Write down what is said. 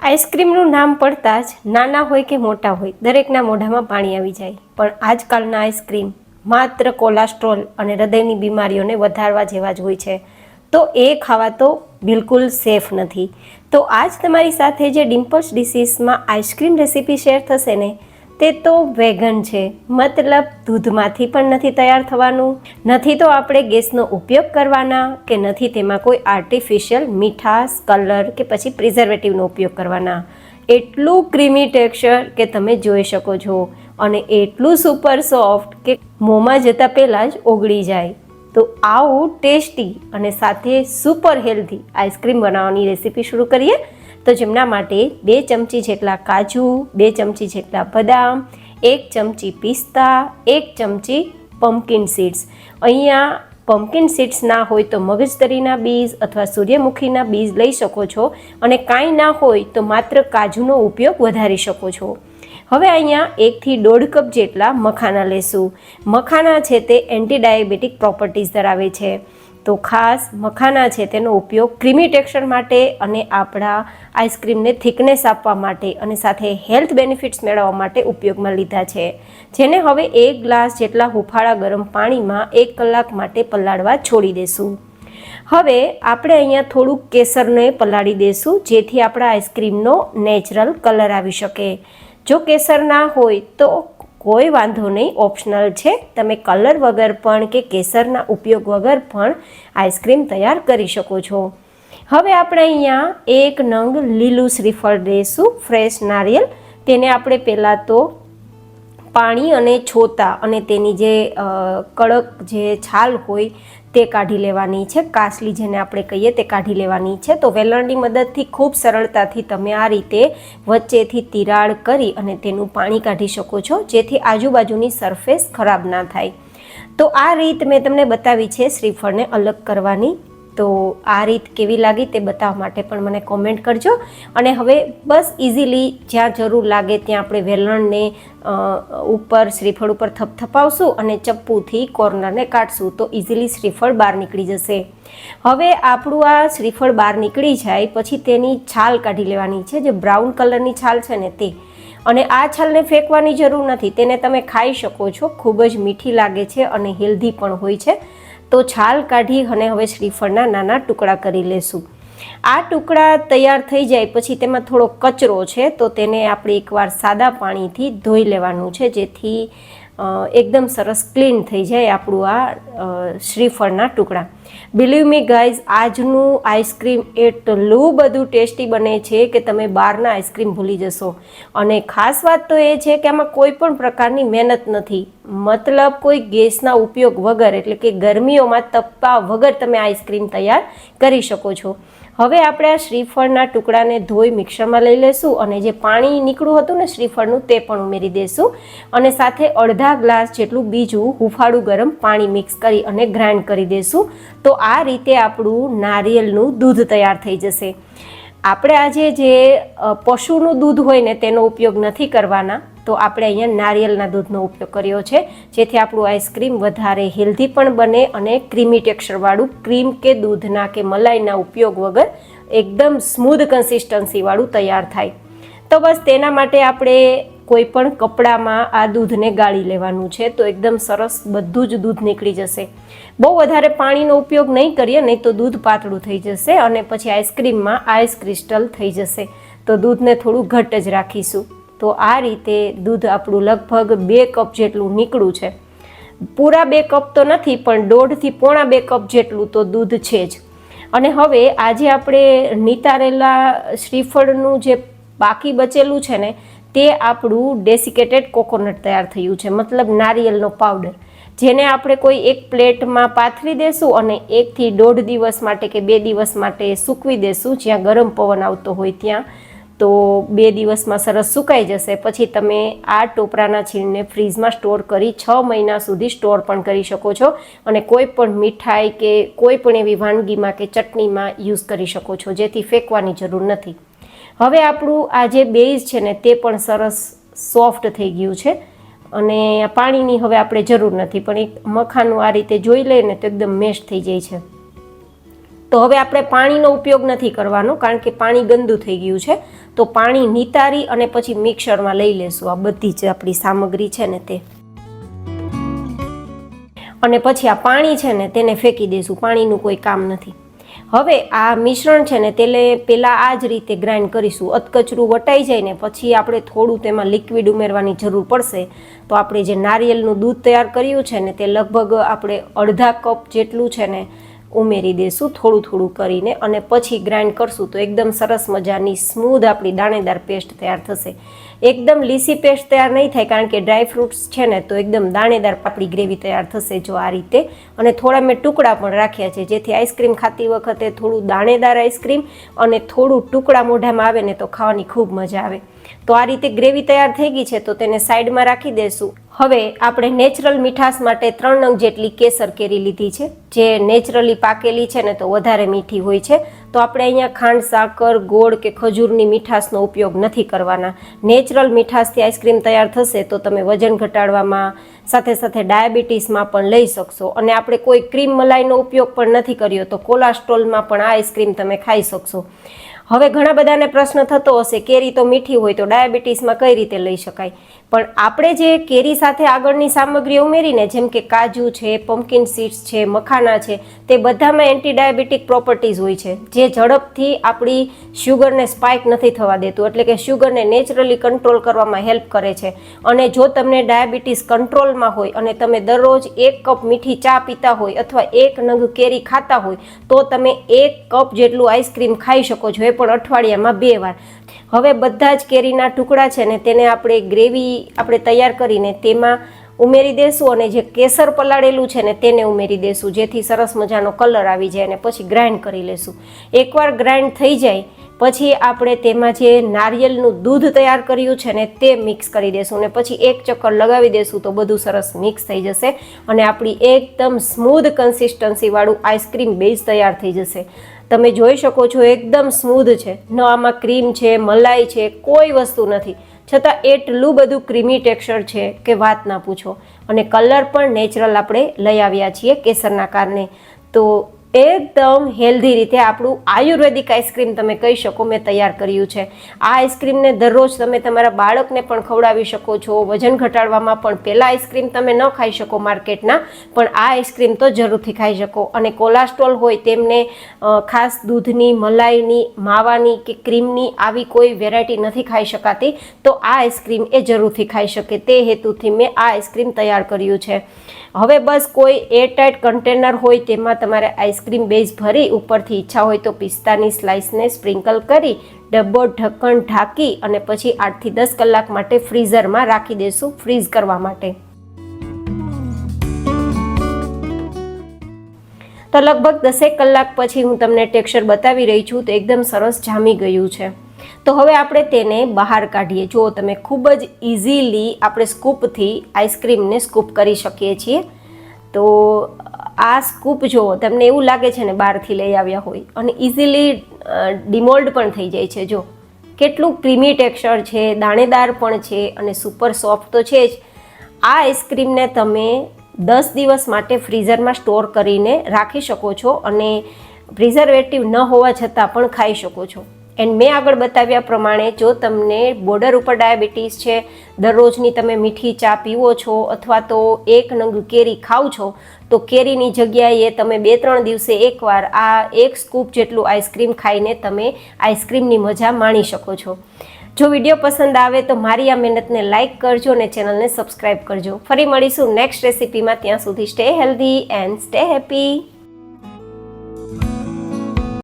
આઈસ્ક્રીમનું નામ પડતાં જ નાના હોય કે મોટા હોય દરેકના મોઢામાં પાણી આવી જાય, પણ આજકાલના આઈસ્ક્રીમ માત્ર કોલેસ્ટ્રોલ અને હૃદયની બીમારીઓને વધારવા જેવા જ હોય છે, તો એ ખાવા તો બિલકુલ સેફ નથી. તો આજ તમારી સાથે જે ડિમ્પલ્સ ડિશીસમાં આઈસ્ક્રીમ રેસીપી શેર થશે ને, તે તો વેગન છે. મતલબ દૂધમાંથી પણ નથી તૈયાર થવાનું, નથી તો આપણે ગેસનો ઉપયોગ કરવાના, કે નથી તેમાં કોઈ આર્ટિફિશિયલ મીઠાશ, કલર કે પછી પ્રિઝર્વેટિવનો ઉપયોગ કરવાના. એટલું ક્રીમી ટેક્સચર કે તમે જોઈ શકો છો, અને એટલું સુપર સોફ્ટ કે મોંમાં જતાં પહેલાં જ ઓગળી જાય. તો આવું ટેસ્ટી અને સાથે સુપર હેલ્ધી આઈસ્ક્રીમ બનાવવાની રેસીપી શરૂ કરીએ. તો જેમના માટે 2 ચમચી જેટલા કાજુ, 2 ચમચી જેટલા બદામ, 1 ચમચી પિસ્તા, 1 ચમચી પમ્પકિન સીડ્સ. અહીંયા પમ્પકિન સીડ્સ ના હોય તો મગજતરીના બીજ અથવા સૂર્યમુખીના બીજ લઈ શકો છો, અને કાંઈ ના હોય તો માત્ર કાજુનો ઉપયોગ વધારી શકો છો. હવે અહીંયા 1 થી 1.5 કપ જેટલા મખાના લેશું. મખાના છે તે એન્ટી ડાયાબિટીક પ્રોપર્ટીઝ ધરાવે છે, તો ખાસ મખાના છે તેનો ઉપયોગ ક્રીમી ટેક્સચર માટે અને આપણા આઈસ્ક્રીમને થિકનેસ આપવા માટે અને સાથે હેલ્થ બેનિફિટ્સ મેળવવા માટે ઉપયોગમાં લીધા છે. જેને હવે 1 ગ્લાસ જેટલા હુંફાળા ગરમ પાણીમાં 1 કલાક માટે પલાળવા છોડી દેશું. હવે આપણે અહીંયા થોડુંક કેસરને પલાળી દેશું, જેથી આપણા આઈસ્ક્રીમનો નેચરલ કલર આવી શકે. જો કેસર ના હોય તો કોઈ વાંધો નહીં, ઓપ્શનલ છે. તમે કલર વગર પણ કે કેસરના ઉપયોગ વગર પણ આઈસ્ક્રીમ તૈયાર કરી શકો છો. હવે આપણે અહીંયા 1 નંગ લીલું શ્રીફળ લઈશું, ફ્રેશ નારિયેલ. તેને આપણે પહેલાં તો પાણી અને છોતા અને તેની જે કડક જે છાલ હોય તે કાઢી લેવાની છે, કાસલી જેને આપણે કહીએ તે કાઢી લેવાની છે. તો વેલણની મદદથી ખૂબ સરળતાથી તમે આ રીતે વચ્ચેથી તિરાડ કરી અને તેનું પાણી કાઢી શકો છો, જેથી આજુબાજુની સરફેસ ખરાબ ના થાય. તો આ રીત મેં તમને બતાવી છે શ્રીફળને અલગ કરવાની. તો આ રીત કેવી લાગી તે બતાવવા માટે પણ મને કોમેન્ટ કરજો. અને હવે બસ ઇઝીલી જ્યાં જરૂર લાગે ત્યાં આપણે વેલણને ઉપર શ્રીફળ ઉપર થપથપાવશું અને ચપ્પુથી કોર્નરને કાઢશું, તો ઇઝીલી શ્રીફળ બહાર નીકળી જશે. હવે આપણું આ શ્રીફળ બહાર નીકળી જાય પછી તેની છાલ કાઢી લેવાની છે, જે બ્રાઉન કલરની છાલ છે ને તે. અને આ છાલને ફેંકવાની જરૂર નથી, તેને તમે ખાઈ શકો છો. ખૂબ જ મીઠી લાગે છે અને હેલ્ધી પણ હોય છે. તો છાલ કાઢી અને હવે શ્રીફળના નાના ટુકડા કરી લેશું. આ ટુકડા તૈયાર થઈ જાય પછી તેમાં થોડો કચરો છે, તો તેને આપણે એકવાર સાદા પાણીથી ધોઈ લેવાનું છે, જેથી એકદમ સરસ ક્લીન થઈ જાય આપણું આ શ્રીફળના ટુકડા. બિલીવ મી ગાઈઝ, આજનું આઈસ્ક્રીમ એટલું બધું ટેસ્ટી બને છે કે તમે બહારના આઈસ્ક્રીમ ભૂલી જશો. અને ખાસ વાત તો એ છે કે આમાં કોઈ પણ પ્રકારની મહેનત નથી, મતલબ કોઈ ગેસના ઉપયોગ વગર, એટલે કે ગરમીઓમાં તપવા વગર તમે આઈસ્ક્રીમ તૈયાર કરી શકો છો. હવે આપણે આ શ્રીફળના ટુકડાને ધોઈ મિક્સરમાં લઈ લેશું, અને જે પાણી નીકળ્યું હતું ને શ્રીફળનું તે પણ ઉમેરી દેશું, અને સાથે અડધા ગ્લાસ જેટલું બીજું હુંફાળું ગરમ પાણી મિક્સ કરી અને ગ્રાઇન્ડ કરી દેશું. તો આ રીતે આપણું નારિયેળનું દૂધ તૈયાર થઈ જશે. આપણે આજે જે પશુનું દૂધ હોય ને તેનો ઉપયોગ નથી કરવાના, તો આપણે અહીંયા નારિયેળના દૂધનો ઉપયોગ કર્યો છે, જેથી આપણું આઈસ્ક્રીમ વધારે હેલ્ધી પણ બને અને ક્રીમી ટેક્સચરવાળું, ક્રીમ કે દૂધના કે મલાઈના ઉપયોગ વગર એકદમ સ્મૂધ કન્સિસ્ટન્સીવાળું તૈયાર થાય. તો બસ તેના માટે આપણે કોઈ પણ કપડામાં આ દૂધને ગાળી લેવાનું છે, તો એકદમ સરસ બધું જ દૂધ નીકળી જશે. બહુ વધારે પાણીનો ઉપયોગ નહીં કરીએ, નહીં તો દૂધ પાતળું થઈ જશે અને પછી આઈસ્ક્રીમમાં આઈસ ક્રિસ્ટલ થઈ જશે. તો દૂધને થોડું ઘટ્ટ જ રાખીશું. તો આ રીતે દૂધ આપણું લગભગ 2 કપ જેટલું નીકળ્યું છે. પૂરા 2 કપ તો નથી, પણ 1.5 થી પોણા 2 કપ જેટલું તો દૂધ છે જ. અને હવે આજે આપણે નિતારેલા શ્રીફળનું જે બાકી બચેલું છે ને, તે આપણું ડેસિકેટેડ કોકોનટ તૈયાર થયું છે, મતલબ નારિયેળનો પાવડર, જેને આપણે કોઈ એક પ્લેટમાં પાથરી દેશું અને 1 થી 1.5 દિવસ માટે કે 2 દિવસ માટે સૂકવી દેશું, જ્યાં ગરમ પવન આવતો હોય ત્યાં. તો 2 દિવસમાં સરસ સુકાઈ જશે. પછી તમે આ ટોપરાના છીણને ફ્રીઝમાં સ્ટોર કરી 6 મહિના સુધી સ્ટોર પણ કરી શકો છો, અને કોઈ પણ મીઠાઈ કે કોઈ પણ એવી વાનગીમાં કે ચટણીમાં યુઝ કરી શકો છો, જેથી ફેંકવાની જરૂર નથી. હવે આપણું આ જે બેઝ છે ને તે પણ સરસ સોફ્ટ થઈ ગયું છે, અને પાણીની હવે આપણે જરૂર નથી, પણ એક મખાનું આ રીતે જોઈ લઈએ ને તો એકદમ મેશ થઈ જાય છે. તો હવે આપણે પાણીનો ઉપયોગ નથી કરવાનો, કારણ કે પાણી ગંદુ થઈ ગયું છે. તો પાણી નિતારી અને પછી મિક્સરમાં લઈ લેશું આ બધી જ આપણી સામગ્રી છે ને તે, અને પછી આ પાણી છે ને તેને ફેંકી દઈશું. પાણીનું કોઈ કામ નથી. હવે આ મિશ્રણ છે ને તેને પહેલાં આ જ રીતે ગ્રાઇન્ડ કરીશું. અધકચરું વટાઈ જાય ને પછી આપણે થોડું તેમાં લિક્વિડ ઉમેરવાની જરૂર પડશે. તો આપણે જે નારિયેળનું દૂધ તૈયાર કર્યું છે ને તે લગભગ આપણે અડધા કપ જેટલું છે ને ઉમેરી દઈશું, થોડું થોડું કરીને, અને પછી ગ્રાઇન્ડ કરશું તો એકદમ સરસ મજાની સ્મૂધ આપણી દાણેદાર પેસ્ટ તૈયાર થશે. એકદમ લીસી પેસ્ટ તૈયાર નહીં થાય, કારણ કે ડ્રાય ફ્રૂટ્સ છે ને તો એકદમ દાણેદાર આપણી ગ્રેવી તૈયાર થશે જો આ રીતે. અને થોડા મેં ટુકડા પણ રાખ્યા છે, જેથી આઈસ્ક્રીમ ખાતી વખતે થોડું દાણેદાર આઈસ્ક્રીમ અને થોડું ટુકડા મોઢામાં આવે ને તો ખાવાની ખૂબ મજા આવે. તો આ રીતે ગ્રેવી તૈયાર થઈ ગઈ છે, તો તેને સાઈડમાં રાખી દઈશું. હવે આપણે નેચરલ મીઠાશ માટે 3 નંગ જેટલી કેસર કેરી લીધી છે, જે નેચરલી પાકેલી છે ને તો વધારે મીઠી હોય છે. તો આપણે અહીંયા ખાંડ, સાકર, ગોળ કે ખજૂરની મીઠાશનો ઉપયોગ નથી કરવાના. નેચરલ મીઠાશથી આઈસ્ક્રીમ તૈયાર થશે તો તમે વજન ઘટાડવામાં, સાથે સાથે ડાયાબિટીસમાં પણ લઈ શકશો. અને આપણે કોઈ ક્રીમ મલાઈનો ઉપયોગ પણ નથી કર્યો, તો કોલેસ્ટ્રોલમાં પણ આ આઈસ્ક્રીમ તમે ખાઈ શકશો. હવે ઘણા બધાને પ્રશ્ન થતો હશે, કેરી તો મીઠી હોય તો ડાયાબિટીસમાં કઈ રીતે લઈ શકાય? પણ આપણે જે કેરી સાથે આગળની સામગ્રી ઉમેરીને, જેમ કે કાજુ છે, પમ્પકિન સીડ્સ છે, મખાના છે, તે બધામાં એન્ટી ડાયાબિટીક પ્રોપર્ટીઝ હોય છે, જે ઝડપથી આપણી શુગરને સ્પાઇક નથી થવા દેતું, એટલે કે શુગરને નેચરલી કંટ્રોલ કરવામાં હેલ્પ કરે છે. અને જો તમને ડાયાબિટીસ કંટ્રોલમાં હોય અને તમે દરરોજ 1 કપ મીઠી ચા પીતા હોય અથવા 1 નંગ કેરી ખાતા હોય, તો તમે 1 કપ જેટલું આઈસ્ક્રીમ ખાઈ શકો છો, પણ અઠવાડિયામાં 2 વાર. હવે બધા જ કેરીના ટુકડા છે ને તેને આપણે ગ્રેવી આપણે તૈયાર કરીને તેમાં ઉમેરી દેશું, અને જે કેસર પલાળેલું છે ને તેને ઉમેરી દેશું, જેથી સરસ મજાનો કલર આવી જાય. અને પછી ગ્રાઇન્ડ કરી લેશું. એકવાર ગ્રાઇન્ડ થઈ જાય પછી આપણે તેમાં જે નારિયેળનું દૂધ તૈયાર કર્યું છે ને તે મિક્સ કરી દેશું, અને પછી 1 ચક્કર લગાવી દેશું તો બધું સરસ મિક્સ થઈ જશે અને આપણી એકદમ સ્મૂધ કન્સિસ્ટન્સીવાળું આઈસ્ક્રીમ બેઝ તૈયાર થઈ જશે. તમે જોઈ શકો છો એકદમ સ્મૂધ છે, ન આમાં ક્રીમ છે, મલાઈ છે, કોઈ વસ્તુ નથી, છતાં એટલું બધું ક્રીમી ટેક્સચર છે કે વાત ના પૂછો. અને કલર પણ નેચરલ આપણે લઈ આવ્યા છીએ કેસરના કારણે. તો એકદમ હેલ્ધી રીતે આપણું આયુર્વેદિક આઈસ્ક્રીમ તમે કહી શકો મેં તૈયાર કર્યું છે. આ આઈસ્ક્રીમને દરરોજ તમે તમારા બાળકને પણ ખવડાવી શકો છો. વજન ઘટાડવામાં પણ પહેલાં આઈસ્ક્રીમ તમે ન ખાઈ શકો માર્કેટના, પણ આ આઈસ્ક્રીમ તો જરૂરથી ખાઈ શકો. અને કોલેસ્ટ્રોલ હોય તેમને ખાસ દૂધની, મલાઈની, માવાની કે ક્રીમની આવી કોઈ વેરાયટી નથી ખાઈ શકાતી, તો આ આઈસ્ક્રીમ એ જરૂરથી ખાઈ શકે. તે હેતુથી મેં આ આઈસ્ક્રીમ તૈયાર કર્યું છે. હવે બસ કોઈ એરટાઇટ કન્ટેનર હોય તેમાં તમારે આઈસ્ક્રીમ બેઝ ભરી ઉપરથી ઈચ્છા હોય તો પિસ્તાની સ્લાઇસને સ્પ્રિંકલ કરી ડબ્બો ઢક્કણ ઢાંકી અને પછી 8 થી 10 કલાક માટે ફ્રીઝરમાં રાખી દેશું, ફ્રીઝ કરવા માટે. તો લગભગ 10 કલાક પછી હું તમને ટેક્સચર બતાવી રહી છું, તો એકદમ સરસ જામી ગયું છે. તો હવે આપણે તેને બહાર કાઢીએ. જો તમે ખૂબ જ ઇઝીલી આપણે સ્કૂપથી આઈસ્ક્રીમને સ્કૂપ કરી શકીએ છીએ. તો આ સ્કૂપ જો તમને એવું લાગે છે ને બહારથી લઈ આવ્યા હોય, અને ઇઝીલી ડિમોલ્ડ પણ થઈ જાય છે. જો કેટલું ક્રીમી ટેક્સચર છે, દાણેદાર પણ છે અને સુપર સોફ્ટ તો છે જ. આ આઈસ્ક્રીમને તમે 10 દિવસ માટે ફ્રીઝરમાં સ્ટોર કરીને રાખી શકો છો અને પ્રિઝર્વેટિવ ન હોવા છતાં પણ ખાઈ શકો છો. એન્ડ મેં આગળ બતાવ્યા પ્રમાણે જો તમને બોર્ડર ઉપર ડાયાબિટીસ છે, દરરોજની તમે મીઠી ચા પીવો છો અથવા તો 1 નંગ કેરી ખાવ છો, તો કેરીની જગ્યાએ તમે 2-3 દિવસે એકવાર આ 1 સ્કૂપ જેટલું આઈસ્ક્રીમ ખાઈને તમે આઈસ્ક્રીમની મજા માણી શકો છો. જો વિડીયો પસંદ આવે તો મારી આ મહેનતને લાઇક કરજો અને ચેનલને સબસ્ક્રાઈબ કરજો. ફરી મળીશું નેક્સ્ટ રેસીપીમાં. ત્યાં સુધી stay healthy and stay happy.